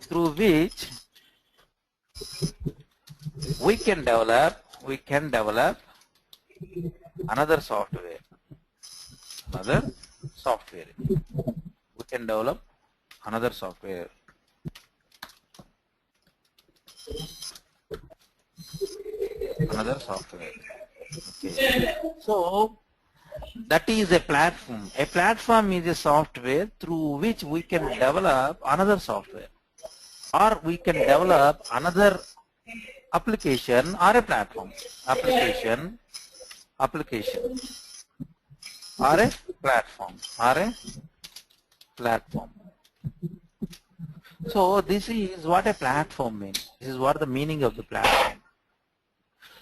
through which we can develop another software. We can develop another software. Okay. So that is a platform. A platform is a software through which we can develop another software, or we can develop another application or a platform. Application or a platform. So this is what a platform means. This is what the meaning of the platform.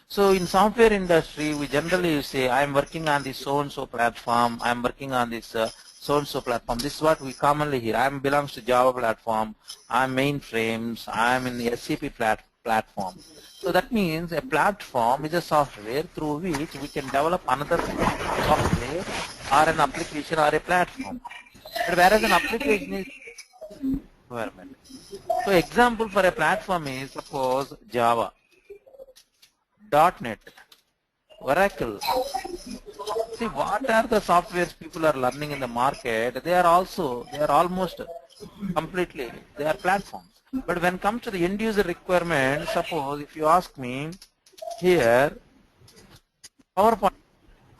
So in software industry, we generally say, I'm working on this so-and-so platform, I'm working on this so-and-so platform. This is what we commonly hear. I belongs to Java platform, I'm mainframes, I'm in the SAP platform. So that means a platform is a software through which we can develop another software or an application or a platform. But whereas an application is environment. So example for a platform is, suppose, Java, .NET, Oracle. See, what are the softwares people are learning in the market? They are almost completely, they are platforms. But when it comes to the end user requirement, suppose if you ask me here, PowerPoint,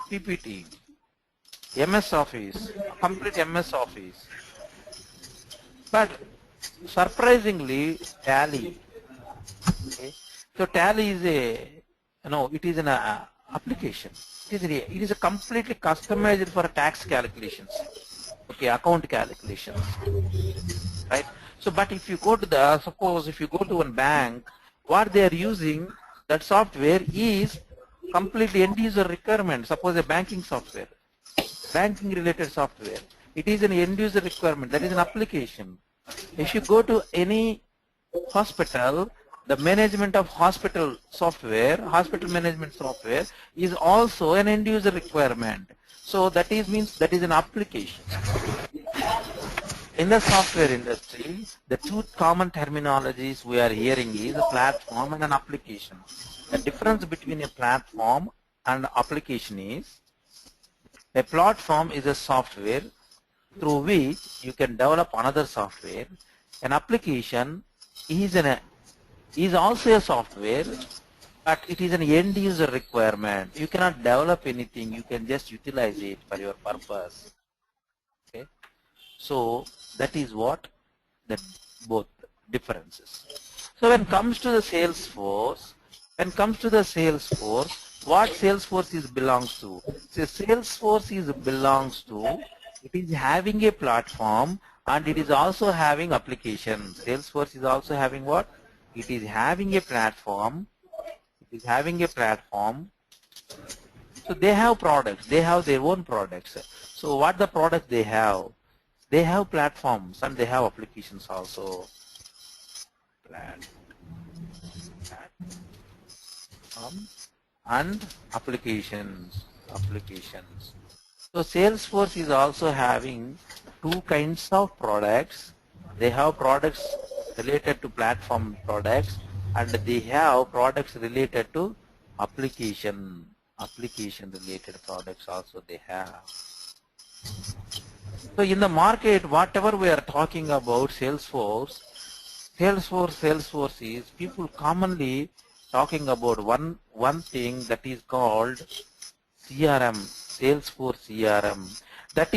PPT, MS Office, complete MS Office. But surprisingly, Tally. Okay. So Tally is it is an application. It is a completely customized for tax calculations. Okay, account calculations. Right. So, but if you go to suppose if you go to one bank, what they are using, that software is completely end user requirement. Suppose a banking software, banking related software. It is an end user requirement. That is an application. If you go to any hospital, the management of hospital software, hospital management software is also an end user requirement. So that means that is an application. In the software industry, the two common terminologies we are hearing is a platform and an application. The difference between a platform and application is, a platform is a software through which you can develop another software. An application is also a software, but it is an end user requirement. You cannot develop anything, you can just utilize it for your purpose. Okay. So that is what the both differences. So when it comes to the Salesforce, what Salesforce is belongs to? So Salesforce belongs to, it is having a platform and it is also having applications. Salesforce is also having what? It is having a platform. So they have products. They have their own products. So what the products they have? They have platforms and they have applications also. Platform and applications. So Salesforce is also having two kinds of products. They have products related to platform products and they have products related to application related products also they have. So in the market, whatever we are talking about Salesforce is, people commonly talking about one thing that is called CRM, Salesforce CRM. That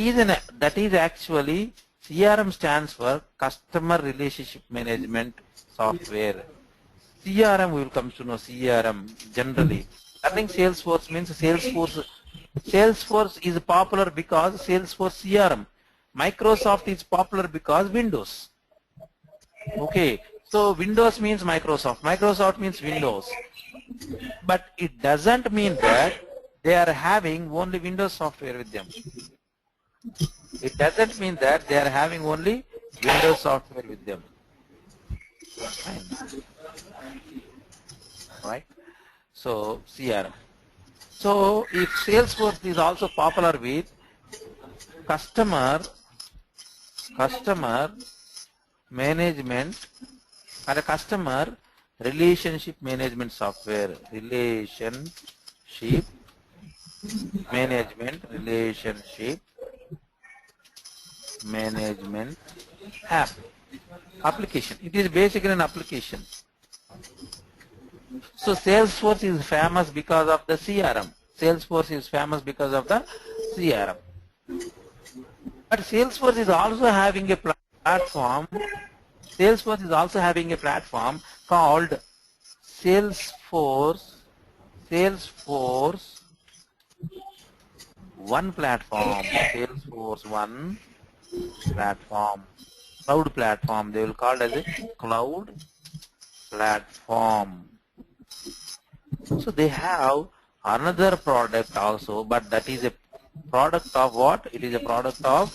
is actually, CRM stands for Customer Relationship Management Software. CRM, we will come to know CRM generally. I think Salesforce means Salesforce is popular because Salesforce CRM. Microsoft is popular because Windows. Okay, so Windows means Microsoft means Windows. But it doesn't mean that they are having only Windows software with them. It doesn't mean that they are having only Windows software with them. Right? So CRM. So if Salesforce is also popular with customer management and a customer relationship management software. Relationship management application. It is basically an application. So Salesforce is famous because of the CRM. Salesforce is famous because of the CRM. But Salesforce is also having a platform. Salesforce is also having a platform called Salesforce One Platform. Salesforce One Platform. Cloud platform. They will call it as a cloud platform. So they have another product also, but that is a product of what? It is a product of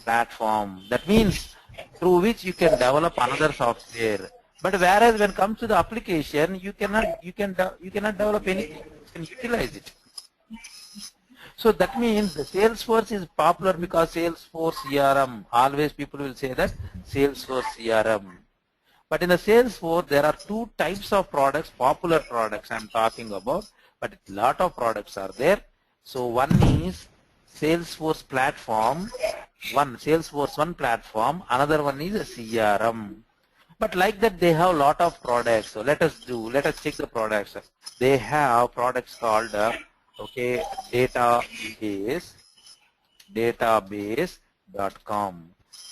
platform. That means through which you can develop another software. But whereas when it comes to the application, you cannot develop anything. You can utilize it. So that means the Salesforce is popular because Salesforce CRM. Always people will say that Salesforce CRM. But in the Salesforce, there are two types of products, popular products I'm talking about, but a lot of products are there. So one is Salesforce platform, Salesforce One platform, another one is a CRM. But like that, they have a lot of products. So let us check the products. They have products called, database.com.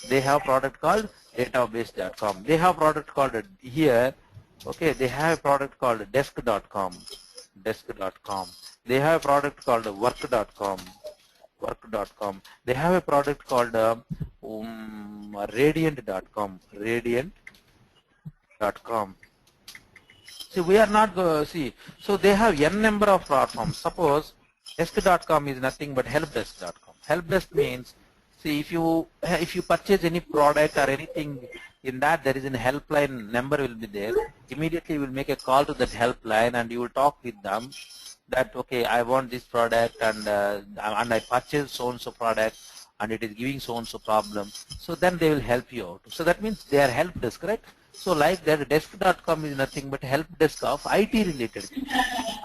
They have product called database.com. They have product called here, they have a product called desk.com. They have a product called work.com. They have a product called radiant.com. See, we are not so they have n number of platforms. Suppose desk.com is nothing but helpdesk.com. Helpdesk means, see, if you purchase any product or anything in that, there is a helpline number will be there. Immediately you will make a call to that helpline and you will talk with them that, okay, I want this product and I purchased so and so product and it is giving so and so problem. So then they will help you out. So that means they are help desk, right? So like that, desk.com is nothing but help desk of IT related.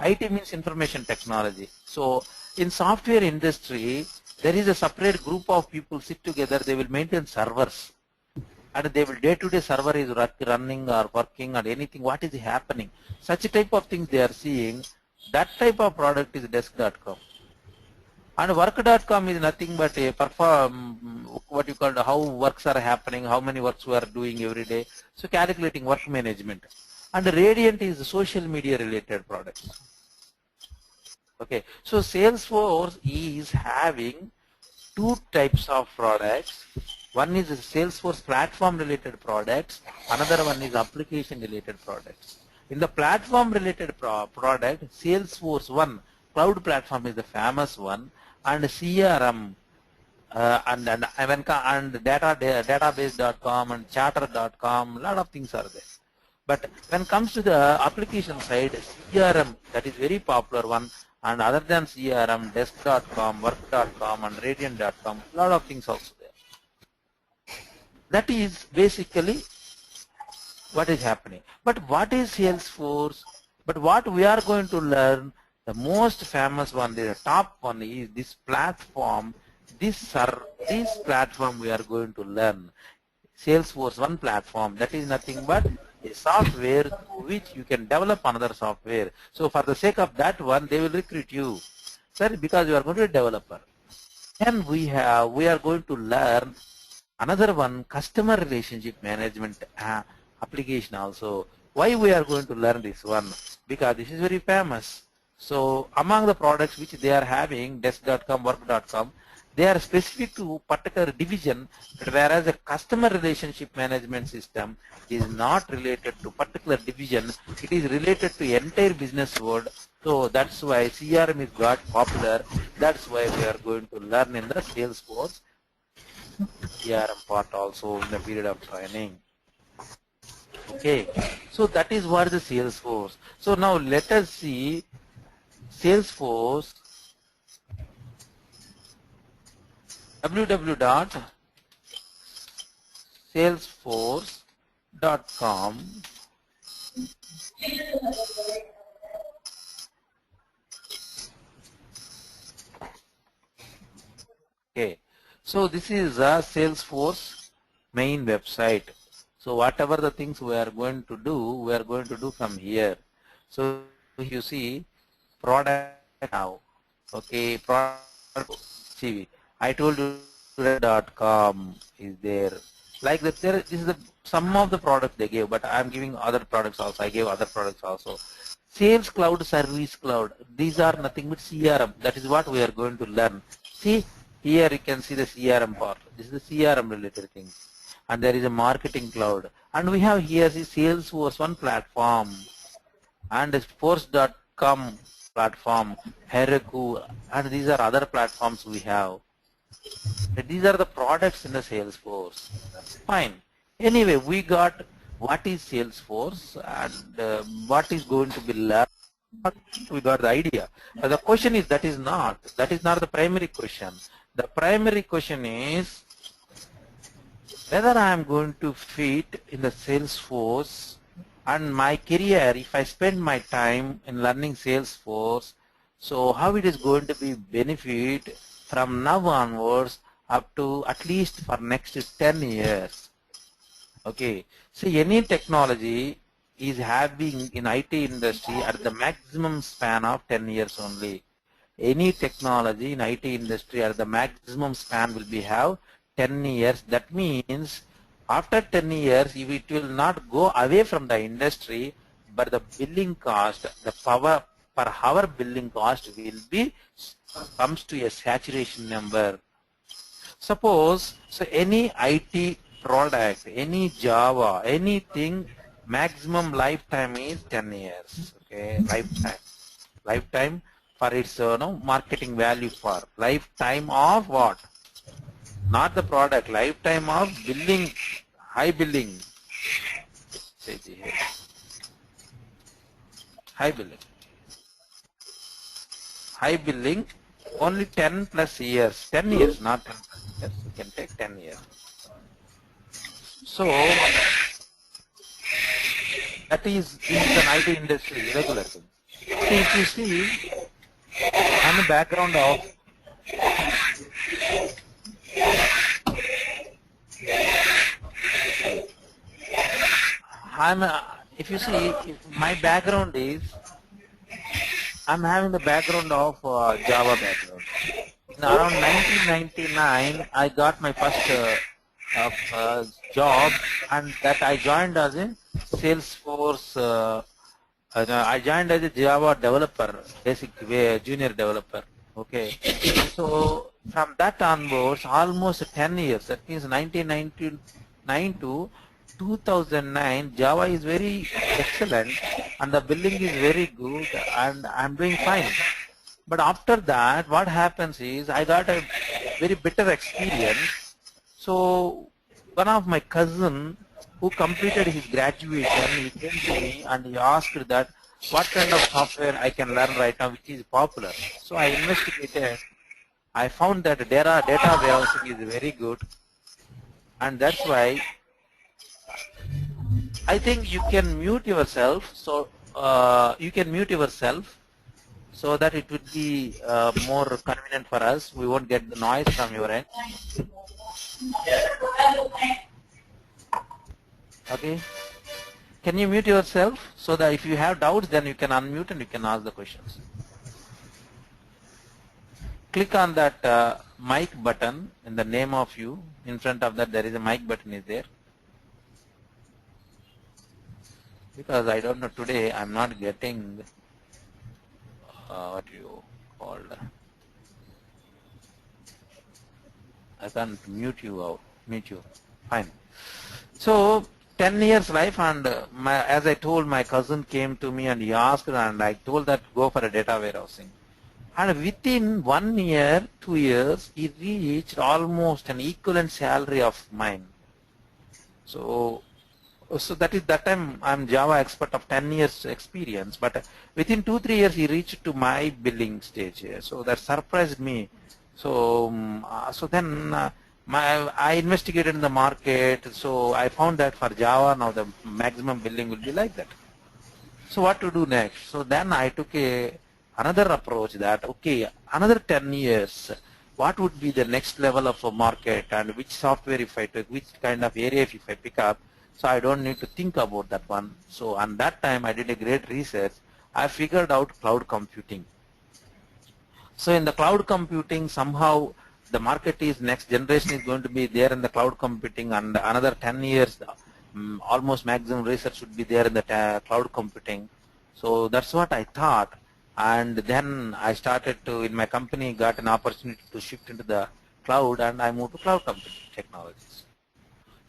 IT means information technology. So in software industry, there is a separate group of people sit together. They will maintain servers, and they will day-to-day server is running or working or anything. What is happening? Such a type of things they are seeing. That type of product is desk.com. And work.com is nothing but a what you call how works are happening, how many works we are doing every day. So calculating work management. And Radiant is social media related products. Okay, so Salesforce is having two types of products. One is Salesforce platform related products. Another one is application related products. In the platform related product, Salesforce One cloud platform is the famous one, and CRM and database.com and charter.com, a lot of things are there. But when it comes to the application side, CRM, that is very popular one, and other than CRM, desk.com, work.com and radiant.com, a lot of things also there. That is basically what is happening. But what is Salesforce? But what we are going to learn, the most famous one, the top one is this platform. This platform we are going to learn. Salesforce One platform, that is nothing but a software through which you can develop another software. So for the sake of that one, they will recruit you, sir, because you are going to be a developer. And we are going to learn another one, customer relationship management application also. Why we are going to learn this one? Because this is very famous. So among the products which they are having, desk.com, work.com, they are specific to particular division, whereas a customer relationship management system is not related to particular division. It is related to entire business world. So that's why CRM is got popular. That's why we are going to learn in the Salesforce CRM part also in the period of training. Okay, so that is what the Salesforce. So now let us see Salesforce, www.salesforce salesforce.com. Okay, so this is a Salesforce main website. So whatever the things we are going to do from here. So you see product now. Okay, product CV. I told you .com is there. Like that, this is some of the products they gave, but I am giving other products also. I gave other products also. Sales Cloud, Service Cloud. These are nothing but CRM. That is what we are going to learn. See, here you can see the CRM part. This is the CRM related thing. And there is a Marketing Cloud. And we have here the Salesforce one platform. And Force.com platform, Heroku, and these are other platforms we have. These are the products in the Salesforce. Fine. Anyway, we got what is Salesforce and what is going to be learned. We got the idea. But the question is that is not the primary question. The primary question is whether I am going to fit in the Salesforce and my career, if I spend my time in learning Salesforce, so how it is going to be benefit from now onwards up to at least for next 10 years. Okay, see any technology is having in IT industry at the maximum span of 10 years only. Any technology in IT industry at the maximum span will be have 10 years. That means after 10 years, if it will not go away from the industry, but the billing cost, the power per hour billing cost will be comes to a saturation number. Suppose, so any IT product, any Java, anything, maximum lifetime is 10 years. Okay, lifetime for its marketing value for lifetime of what? Not the product, lifetime of billing, high billing. High billing. High billing, only 10 plus years. 10 years, not 10 plus years. You can take 10 years. So, that is in the IT industry, regular thing. See, if you see, on the background of if you see, my background is, I'm having the background of Java background. In around 1999, I got my first job, and that I joined as a Salesforce. I joined as a Java developer, basic junior developer. Okay, so from that onwards, almost 10 years. That means 1999 to 2009, Java is very excellent and the billing is very good and I'm doing fine. But after that, what happens is I got a very bitter experience. So one of my cousin who completed his graduation, he came to me and he asked that what kind of software I can learn right now which is popular. So I investigated. I found that data warehousing is very good, and that's why I think you can mute yourself. So you can mute yourself so that it would be more convenient for us. We won't get the noise from your end. Okay. Can you mute yourself so that if you have doubts, then you can unmute and you can ask the questions. Click on that mic button in the name of you. In front of that, there is a mic button is there. Because I don't know today, I'm not getting what you called. I can't mute you out. Mute you. Fine. So 10 years life, and as I told, my cousin came to me and he asked, and I told that go for a data warehousing. And within 1 year, 2 years, he reached almost an equivalent salary of mine. So that time I'm Java expert of 10 years experience, but within 2-3 years he reached to my billing stage. So that surprised me. So then I investigated in the market, so I found that for Java now the maximum billing will be like that. So what to do next? So then I took another approach that, okay, another 10 years, what would be the next level of a market and which software if I took, which kind of area if I pick up, so I don't need to think about that one. So on that time I did a great research. I figured out cloud computing. So in the cloud computing, somehow the market is next generation is going to be there in the cloud computing, and another 10 years, almost maximum research should be there in the cloud computing. So that's what I thought. And then I started to, in my company, got an opportunity to shift into the cloud, and I moved to cloud computing technologies.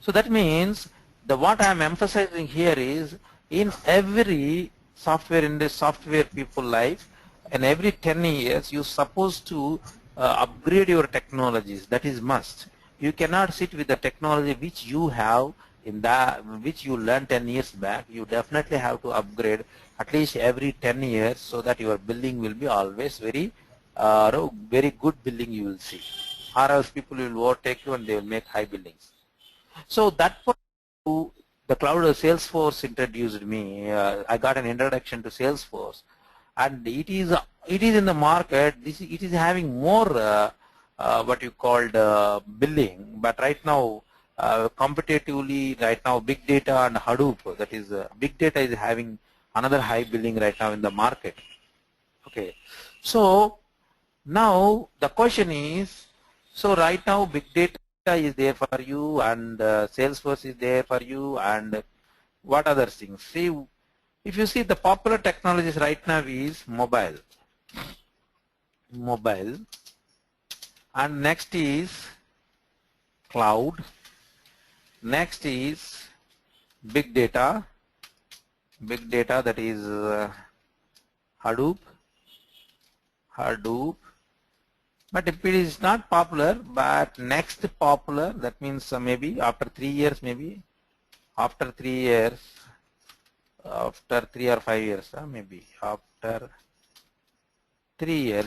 So that means what I am emphasizing here is in every software in the software people life, and every 10 years you're supposed to upgrade your technologies. That is must. You cannot sit with the technology which you have in that which you learned 10 years back. You definitely have to upgrade at least every 10 years so that your billing will be always very very good billing you will see, or else people will overtake you and they will make high billings. So that point, the cloud Salesforce introduced me. I got an introduction to Salesforce, and it is in the market. It is having more what you called billing, but right now competitively, right now big data and Hadoop, that is big data is having another high billing right now in the market. Okay, so now the question is, so right now big data is there for you, and Salesforce is there for you, and what other things? See, if you see the popular technologies right now is mobile, and next is cloud, next is big data that is Hadoop, but if it is not popular, but next popular, that means maybe after 3 years, after 3 or 5 years, maybe after 3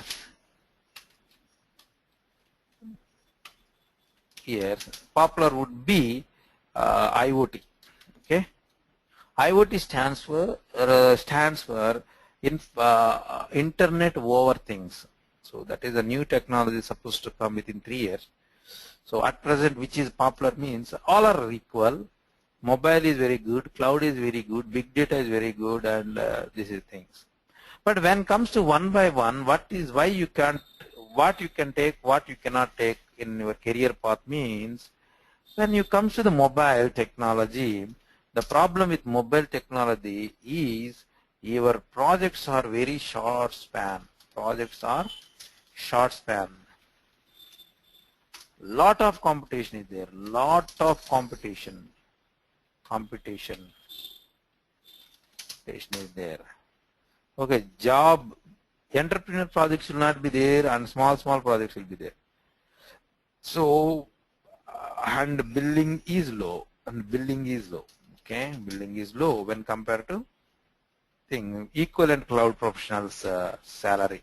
years, popular would be IoT. Okay, IoT stands for Internet over Things. So that is a new technology supposed to come within 3 years. So at present, which is popular means all are equal. Mobile is very good, cloud is very good, big data is very good, and this is things. But when it comes to one by one, what you can take, what you cannot take in your career path means, when you comes to the mobile technology, the problem with mobile technology is your projects are very short span. Lot of competition is there. Competition is there. Okay, entrepreneur projects will not be there, and small projects will be there. So, and billing is low. Okay, billing is low when compared to equivalent cloud professionals salary.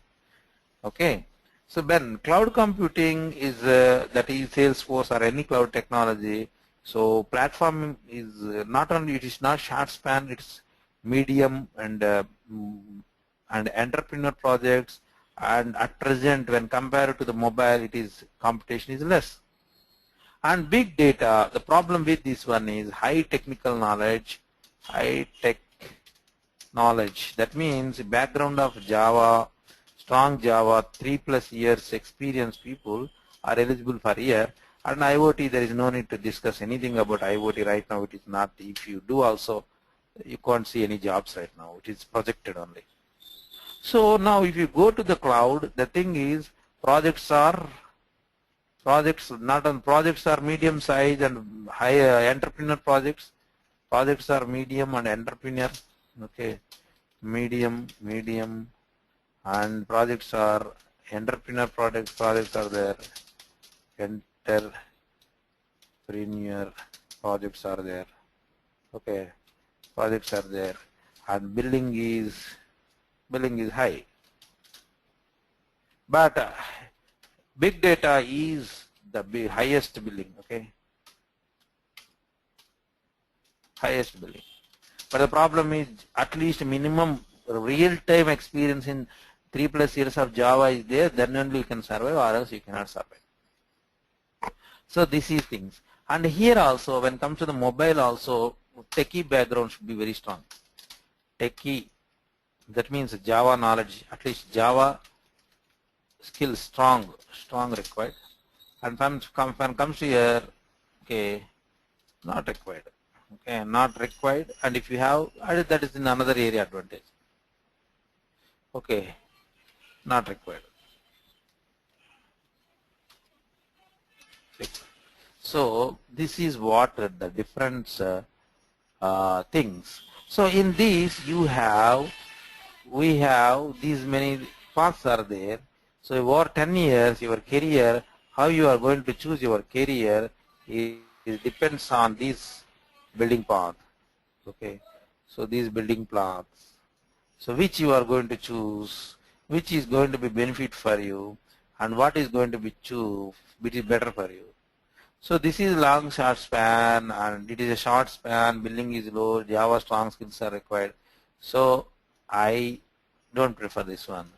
Okay, so then cloud computing is that is Salesforce or any cloud technology. So platform is not only, it is not short span, it's medium and entrepreneur projects, and at present when compared to the mobile, it is competition is less. And big data, the problem with this one is high technical knowledge, that means background of Java, strong Java, 3+ years experience people are eligible for here. And IoT, there is no need to discuss anything about IoT right now. It is not, if you do also, you can't see any jobs right now. It is projected only. So now if you go to the cloud, the thing is projects are medium size and high entrepreneur projects. Projects are medium and entrepreneur. Okay, medium, and projects are entrepreneur projects are there. Entrepreneur projects are there. Okay, projects are there, and billing is high. But big data is the highest billing, okay, highest billing. But the problem is at least minimum real-time experience in 3+ years of Java is there, then only you can survive, or else you cannot survive. So this is things. And here also, when it comes to the mobile also, techie background should be very strong. Techie, that means Java knowledge, at least Java skills strong required. And when it comes to here, okay, not required. Okay, not required. And if you have, that is in another area advantage. Okay, not required. So this is what the different things. So in this we have these many paths are there. So over 10 years, your career, how you are going to choose your career, it depends on this building path. Okay, so these building paths. So which you are going to choose, which is going to be benefit for you, and what is going to be which is better for you. So this is long short span, and it is a short span, billing is low, Java strong skills are required. So I don't prefer this one.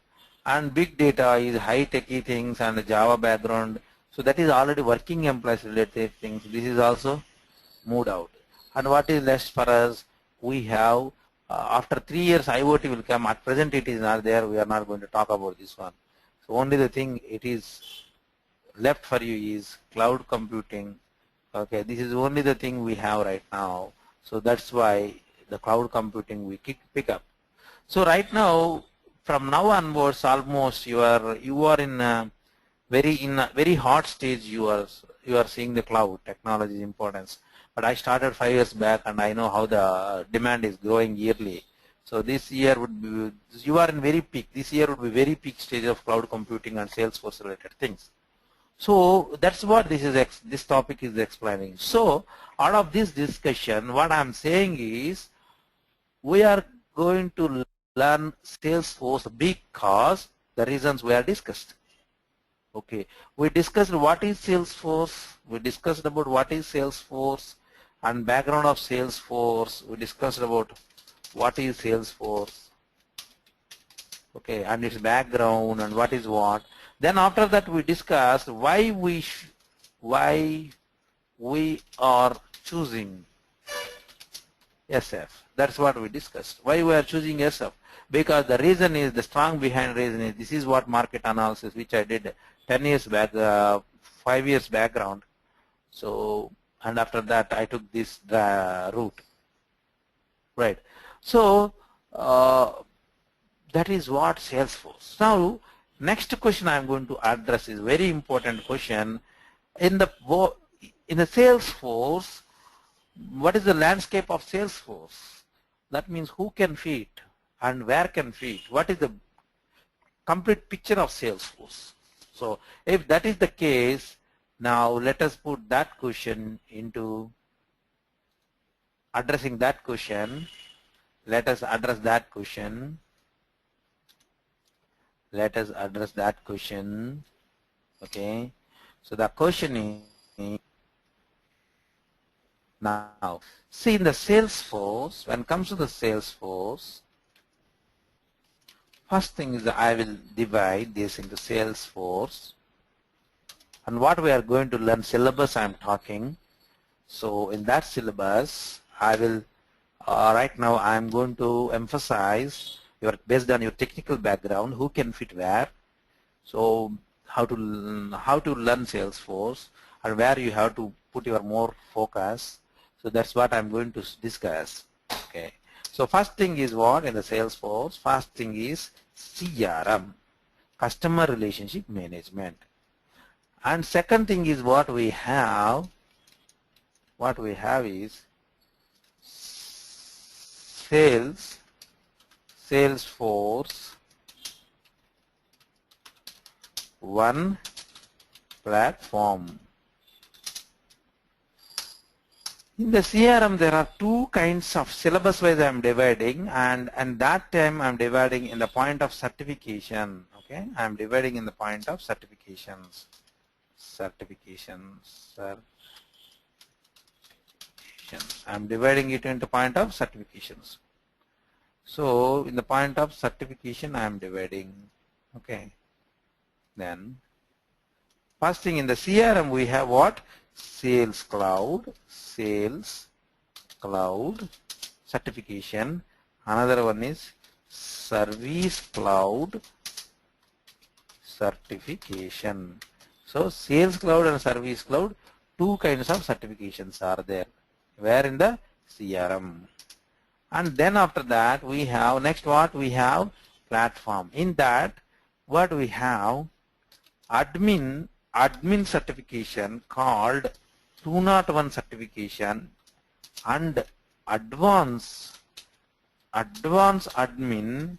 And big data is high techy things and Java background. So that is already working employees related things. This is also moved out. And what is less for us? We have after 3 years IoT will come. At present it is not there. We are not going to talk about this one. So only the thing it is left for you is cloud computing. Okay, this is only the thing we have right now. So that's why the cloud computing we pick up. So right now, from now onwards, almost you are in a very hot stage. You are seeing the cloud technology's importance. But I started 5 years back, and I know how the demand is growing yearly. So this year would be, you are in very peak. This year would be very peak stage of cloud computing and Salesforce related things. So that's what this topic is explaining. So out of this discussion, what I'm saying is we are going to learn Salesforce because the reasons we are discussed. Okay, we discussed what is Salesforce. We discussed about what is Salesforce and background of Salesforce. We discussed about what is Salesforce. Okay, and its background and what is what. Then after that we discussed why we are choosing SF. That's what we discussed. Why we are choosing SF? Because the reason is, the strong behind reason is, this is what market analysis which I did 10 years back, 5 years background. So, and after that I took this route. Right. So that is what Salesforce. Now next question I am going to address is very important question. In the Salesforce, what is the landscape of Salesforce? That means who can fit and where can fit. What is the complete picture of Salesforce? So if that is the case, now let us put that question into addressing that question. Let us address that question. Let us address that question. Okay. So the question is, now see in the Salesforce, when it comes to the Salesforce, first thing is that I will divide this into Salesforce, and what we are going to learn syllabus I am talking. So in that syllabus I will right now I am going to emphasize based on your technical background, who can fit where. So how to learn Salesforce and where you have to put your more focus. So that's what I'm going to discuss. Okay. So first thing is what in the Salesforce? First thing is CRM, customer relationship management. And second thing is what we have. What we have is Salesforce One platform. In the CRM, there are two kinds of syllabus wise I am dividing, and that time I am dividing in the point of certification. Okay, I am dividing in the point of certifications. certifications. I'm dividing it into point of certifications. So in the point of certification I am dividing. Okay. Then first thing in the CRM we have what? Sales Cloud certification. Another one is Service Cloud certification. So Sales Cloud and Service Cloud, two kinds of certifications are there. Where in the CRM. And then after that we have next what we have platform. In that what we have admin certification called 201 certification and advanced admin,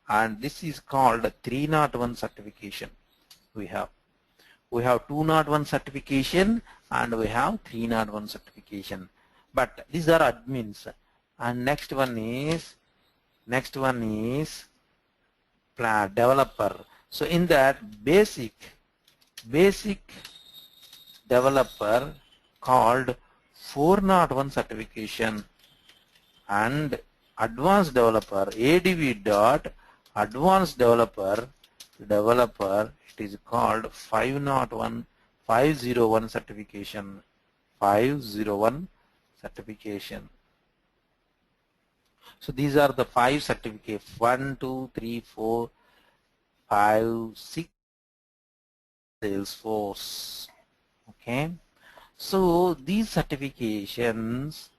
and this is called 301 certification. We have 201 certification and we have 301 certification, but these are admins. And next one is developer. So in that basic developer called 401 certification, and advanced developer ADV dot advanced developer it is called 501 certification. 501 certification. So these are the 5 certificates. 1, 2, 3, 4, 5, 6 Salesforce. Okay. So these certifications,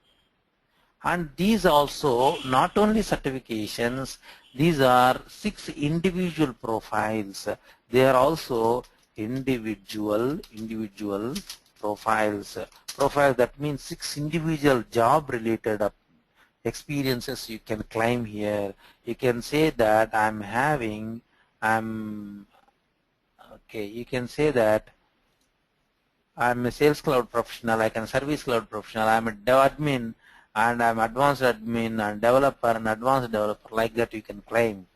and these also not only certifications, these are 6 individual profiles. They are also individual profiles. That means 6 individual job related experiences you can claim here. You can say that you can say that I'm a Sales Cloud professional, I can Service Cloud professional, I'm a dev admin, and I'm advanced admin and developer and advanced developer, like that you can claim.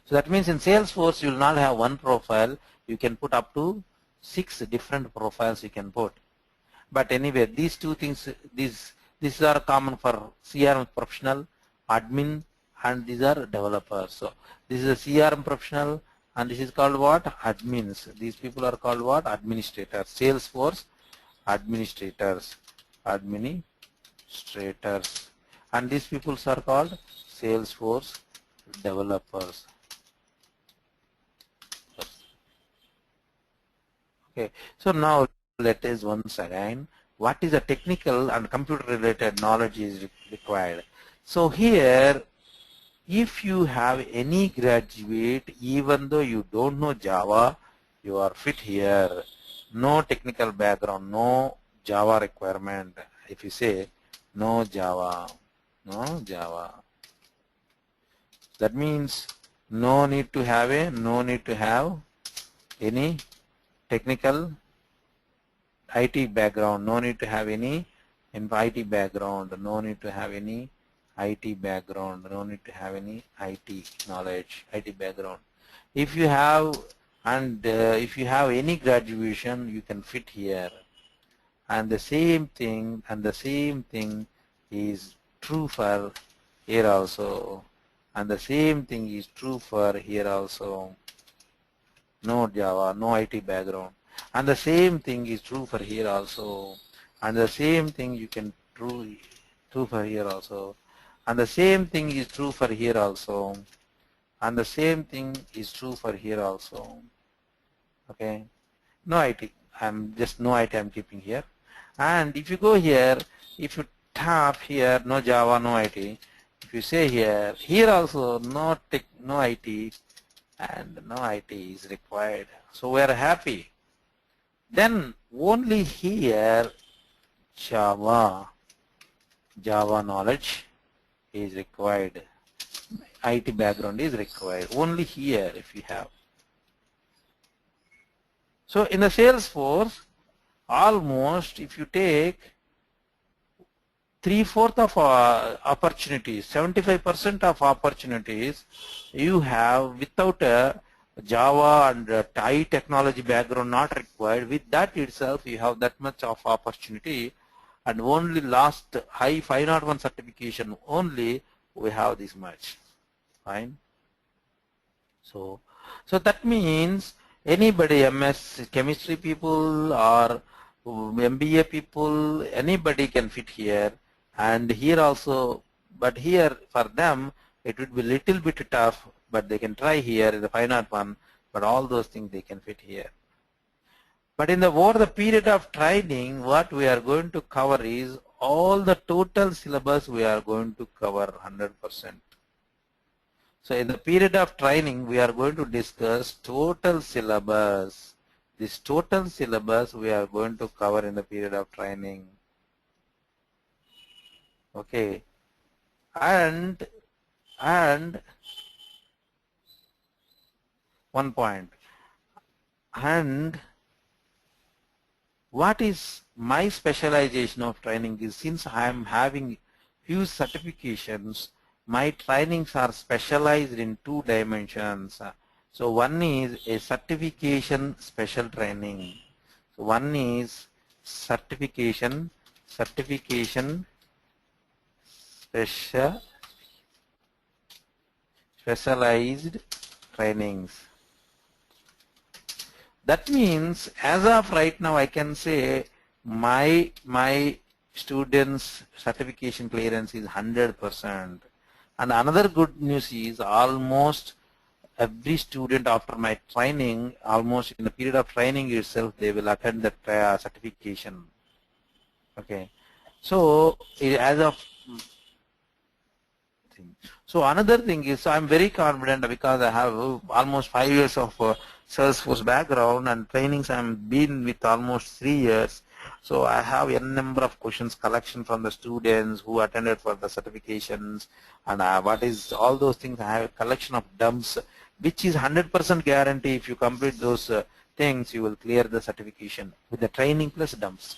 So that means in Salesforce you will not have one profile, you can put up to 6 different profiles you can put. But anyway, these two things, these are common for CRM professional, admin, and these are developers. So this is a CRM professional, and this is called what? Admins. These people are called what? Administrators. Salesforce administrators. And these people are called Salesforce developers. Okay. So now let us once again, what is the technical and computer related knowledge is required. So here, if you have any graduate, even though you don't know Java, you are fit here. No technical background, no Java requirement. If you say no Java, that means no need to have any technical IT background, no need to have any IT background, no need to have any IT background, no need to have any IT knowledge, IT background. If you have if you have any graduation, you can fit here. And the same thing is true for here also. And the same thing is true for here also. No Java, no IT background. And the same thing is true for here also. And the same thing you can true for here also. And the same thing is true for here also. And the same thing is true for here also. Okay. No IT. I'm just no IT I'm keeping here. And if you go here, if you tap here, no Java, no IT. If you say here also no IT, and no IT is required. So we are happy. Then only here Java knowledge is required. IT background is required. Only here if you have. So in the Salesforce, almost if you take 3/4 of opportunities, 75% of opportunities you have without Java and TIE technology background not required. With that itself, you have that much of opportunity, and only last high 501 certification only we have this much. Fine. So that means anybody, MS chemistry people or MBA people, anybody can fit here, and here also. But here for them it would be little bit tough, but they can try here in the 501. But all those things they can fit here. But in the over the period of training, what we are going to cover is all the total syllabus we are going to cover 100%. So in the period of training, we are going to discuss total syllabus. This total syllabus we are going to cover in the period of training. Okay. And one point. And what is my specialization of training is, since I am having huge certifications, my trainings are specialized in 2 dimensions. So one is a certification special training. So one is certification specialized trainings. That means as of right now I can say my students certification clearance is 100%. And another good news is almost every student after my training, almost in the period of training itself, they will attend the certification. Okay. So as of so another thing is, I'm very confident because I have almost 5 years of Salesforce background and trainings. I've been with almost 3 years. So I have a number of questions collection from the students who attended for the certifications, and what is all those things. I have a collection of dumps, which is 100% guarantee. If you complete those things, you will clear the certification with the training plus dumps.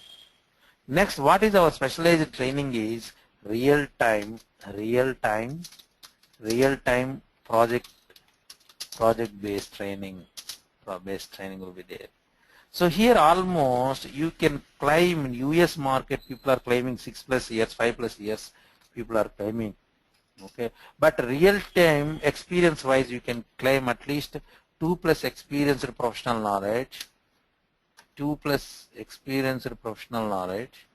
Next, what is our specialized training is real-time project-based training. Based training will be there. So here almost you can claim in US market, people are claiming 6+ years, 5+ years, people are claiming. Okay, but real-time experience-wise, you can claim at least 2+ experienced professional knowledge, 2+ experienced professional knowledge,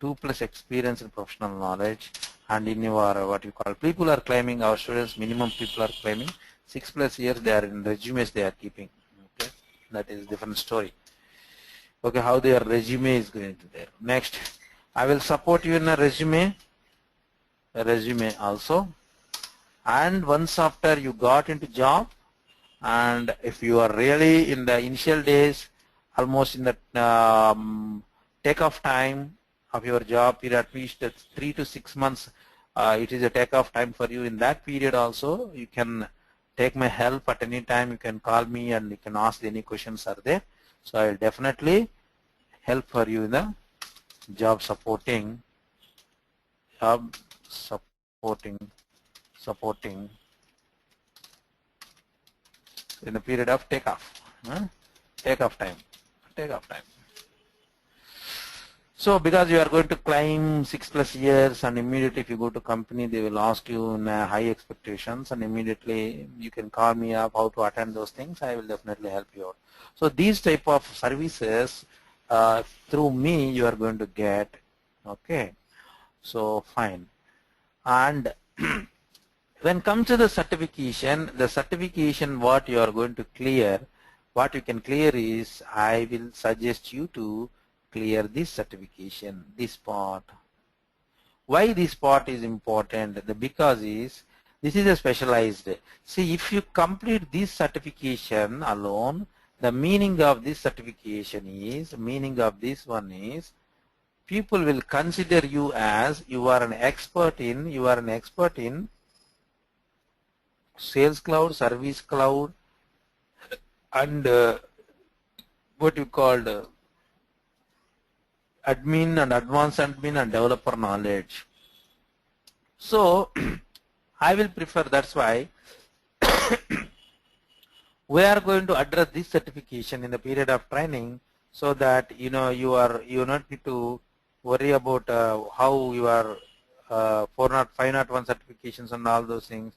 2+ experience in professional knowledge, and in your what you call, people are claiming, our students minimum people are claiming 6+ years, they are in resumes they are keeping. Okay, that is different story. Okay, how their resume is going to there. Next, I will support you in a resume also. And once after you got into job, and if you are really in the initial days, almost in the take-off time of your job period, at least 3 to 6 months, it is a take-off time for you. In that period also, you can take my help at any time. You can call me and you can ask any questions are there. So I will definitely help for you in the job supporting in the period of takeoff time. So because you are going to climb 6+ years, and immediately if you go to company, they will ask you in high expectations, and immediately you can call me up how to attend those things. I will definitely help you out. So these type of services through me you are going to get. Okay, so fine. And when it comes to the certification what you are going to clear, what you can clear is, I will suggest you to clear this certification, this part. Why this part is important? Because this is a specialized. See, if you complete this certification alone, the meaning of this certification is, people will consider you as you are an expert in Sales Cloud, Service Cloud, and what you called admin and advanced admin and developer knowledge. So I will prefer, that's why we are going to address this certification in the period of training, so that you not need to worry about how you are 501 certifications and all those things.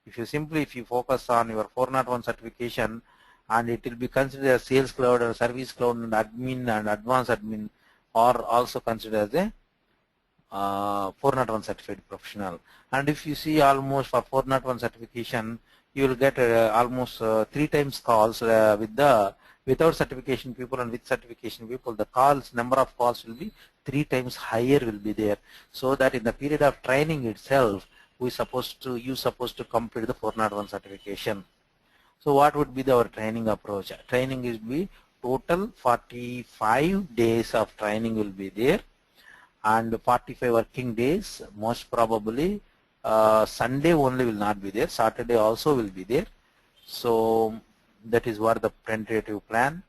If you focus on your 401 certification, and it will be considered as Sales Cloud or Service Cloud and Admin and Advanced Admin, or also considered as a 401 certified professional. And if you see, almost for 401 certification, you will get almost 3 times calls without certification people and with certification people. The number of calls will be 3 times higher will be there. So that in the period of training itself, you supposed to complete the 401 certification. So what would be our training approach? Training will be total 45 days of training will be there, and 45 working days. Most probably Sunday only will not be there, Saturday also will be there. So that is what the tentative plan.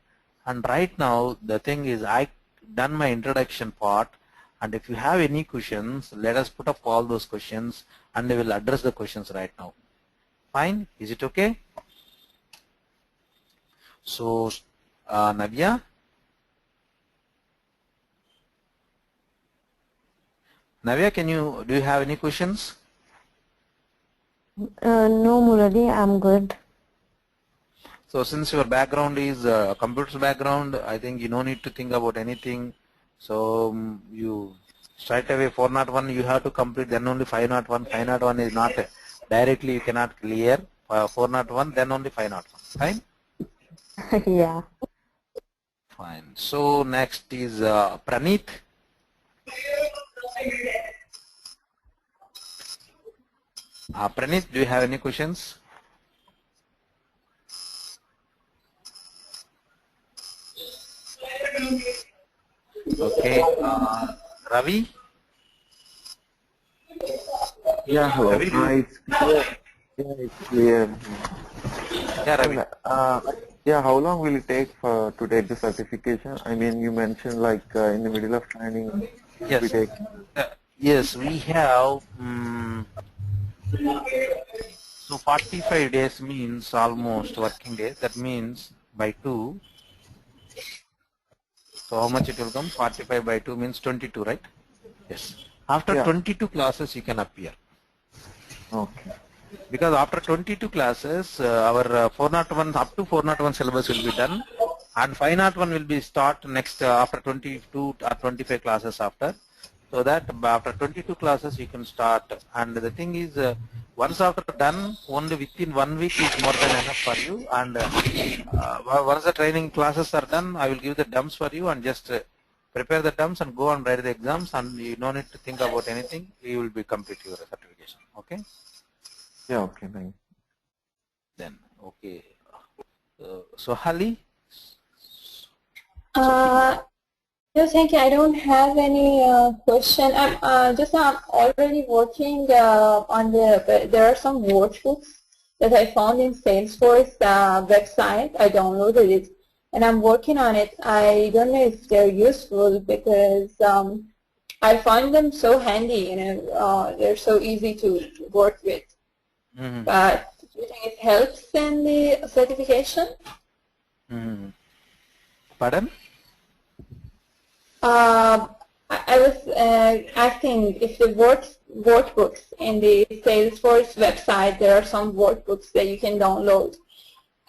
And right now the thing is, I done my introduction part, and if you have any questions, let us put up all those questions and we will address the questions right now. Fine? Is it okay? So Navya? Navya, do you have any questions? No, Murali, I'm good. So since your background is computer background, I think you no need to think about anything. So you straight away 401 you have to complete, then only 501. 501 is not directly, you cannot clear 401, then only 501. Fine? Yeah. Fine. So next is Praneeth. Praneeth, do you have any questions? Okay. Ravi? Yeah, hello. Ravi, It's clear. Yeah, it's clear. yeah, Ravi. Yeah, how long will it take to take the certification? I mean, you mentioned like in the middle of training, Yes. we take. Yes, we have. So 45 days means almost working days. That means by 2. So how much it will come? 45 by 2 means 22, right? Yes. After 22 classes, you can appear. Okay. Because after 22 classes, our 401 up to 401 syllabus will be done, and 501 will be start next after 22 or 25 classes after. So that after 22 classes you can start. And the thing is, once after done, only within 1 week is more than enough for you. And once the training classes are done, I will give the dumps for you, and just prepare the dumps and go and write the exams, and you don't need to think about anything. You will be complete your certification. Okay? Yeah, okay, thanks. Then, okay. So Hali? No, thank you. I don't have any question. I'm already working on there are some workbooks that I found in Salesforce website. I downloaded it and I'm working on it. I don't know if they're useful because I find them so handy. They're so easy to work with. Mm-hmm. But do you think it helps in the certification? Mm-hmm. Pardon? I was asking if the workbooks in the Salesforce website, there are some workbooks that you can download.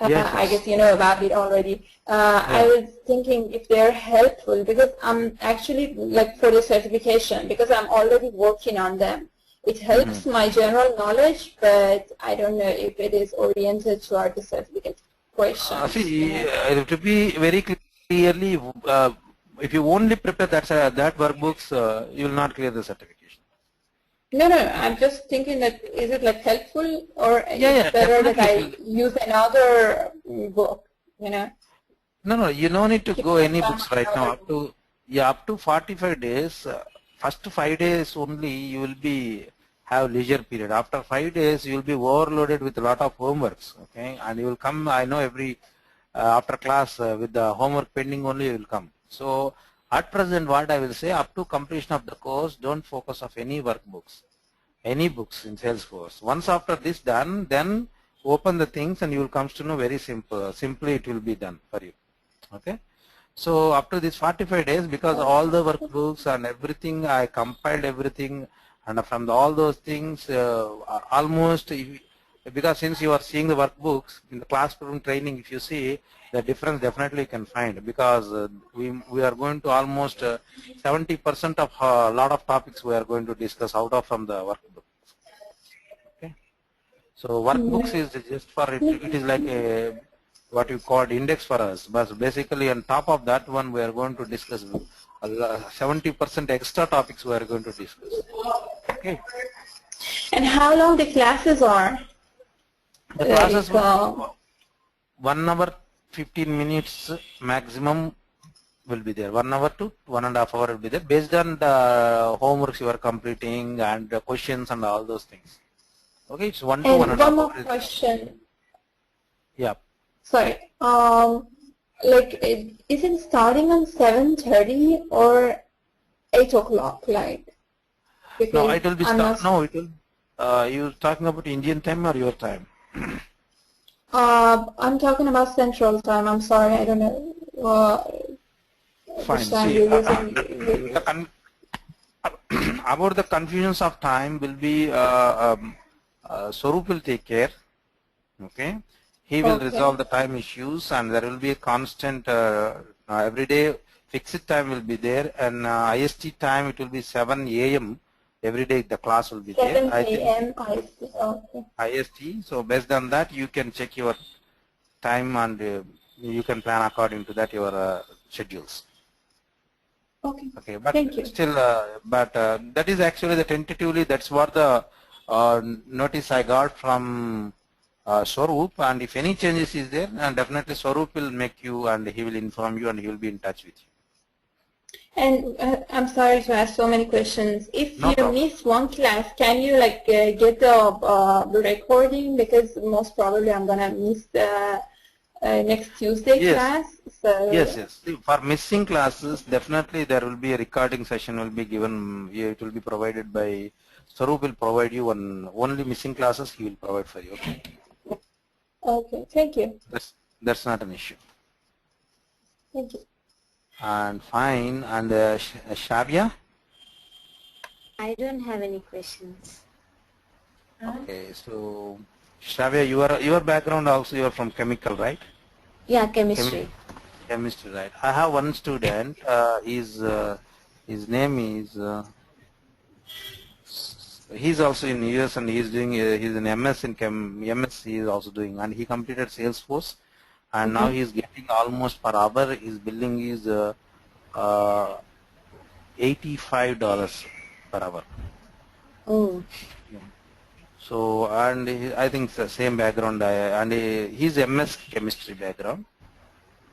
Yes. I guess you know about it already. Yeah. I was thinking if they're helpful because I'm actually like for the certification because I'm already working on them. It helps my general knowledge, but I don't know if it is oriented toward the certificate questions. To be very clearly, if you only prepare that workbooks, you will not clear the certification. No, I'm just thinking that is it like helpful or it's better that I use another book, No, you don't need to go any books right now. Up to 45 days. First 5 days only you will have leisure period. After 5 days you will be overloaded with a lot of homeworks. Okay, and you will come. I know every after class with the homework pending only you will come. So at present what I will say, up to completion of the course, don't focus of any workbooks, any books in Salesforce. Once after this done, then open the things and you will come to know very simply it will be done for you. Okay. So after these 45 days, because all the workbooks and everything, I compiled everything, and from all those things, almost, because since you are seeing the workbooks in the classroom training, if you see the difference, definitely you can find, because we are going to almost 70% of a lot of topics we are going to discuss out of from the workbook. Okay. So workbooks is just for it. It is like a what you called index for us, but basically on top of that one we are going to discuss 70% extra topics we are going to discuss. Okay. And how long the classes are? The classes will be 1 hour 15 minutes maximum will be there. 1 hour to 1.5 hours will be there based on the homeworks you are completing and the questions and all those things. Okay, it's 1 to 1.5 hours. One more question. Yeah. Sorry. Like, is it starting on 7:30 or 8 o'clock? Like, No, it will be no, it will. You talking about Indian time or your time? I'm talking about Central Time. I'm sorry, I don't know. Fine. See, about the confusions of time will be Swaroop will take care. Okay, he will resolve the time issues, and there will be a constant every day fixed time will be there, and IST time it will be 7 a.m. every day. The class will be 7 there. I a.m. think Okay. IST. So based on that, you can check your time and you can plan according to that your schedules. Okay. Okay, but thank you. still, that is actually the tentatively. That's what the notice I got from Swaroop, and if any changes is there, and definitely Swaroop will make you, and he will inform you, and he will be in touch with you. And I'm sorry to ask so many questions. If No you problem. miss one class, can you like get the recording? Because most probably I'm gonna miss the next Tuesday class. So Yes. See, for missing classes, definitely there will be a recording session will be given. It will be provided by Swaroop will provide you on only missing classes. He will provide for you. Okay. Okay. Thank you. That's not an issue. Thank you. And fine. And Shavya. I don't have any questions. Okay. So Shavya, your background also you are from chemical, right? Yeah, chemistry. Chemistry, right? I have one student. His name is. He's also in US and he's doing. He's an MS in MS. He is also doing, and he completed Salesforce, and now he's getting almost per hour. His billing is $85 per hour. Oh. So and I think it's the same background. And he's MS chemistry background.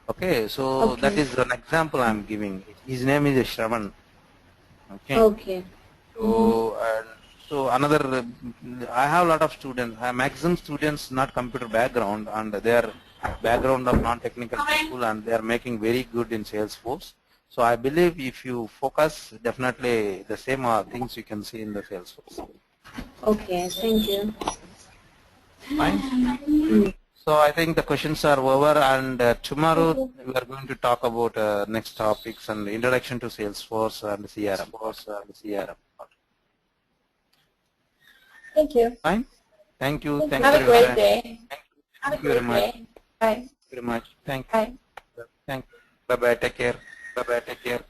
Okay, so that is an example I'm giving. His name is Shravan. Okay. Okay. So another, I have a lot of students. Maximum students not computer background and their background of non-technical people, and they are making very good in Salesforce. So I believe if you focus, definitely the same things you can see in the Salesforce. Okay, thank you. Fine. So I think the questions are over, and tomorrow we are going to talk about next topics and introduction to Salesforce and CRM. Thank you. Fine. Thank you. Thank Have you a great day. Thank you very much. Bye. Very much. Thank Bye. you. Thank you. Bye bye. Take care. Bye bye. Take care.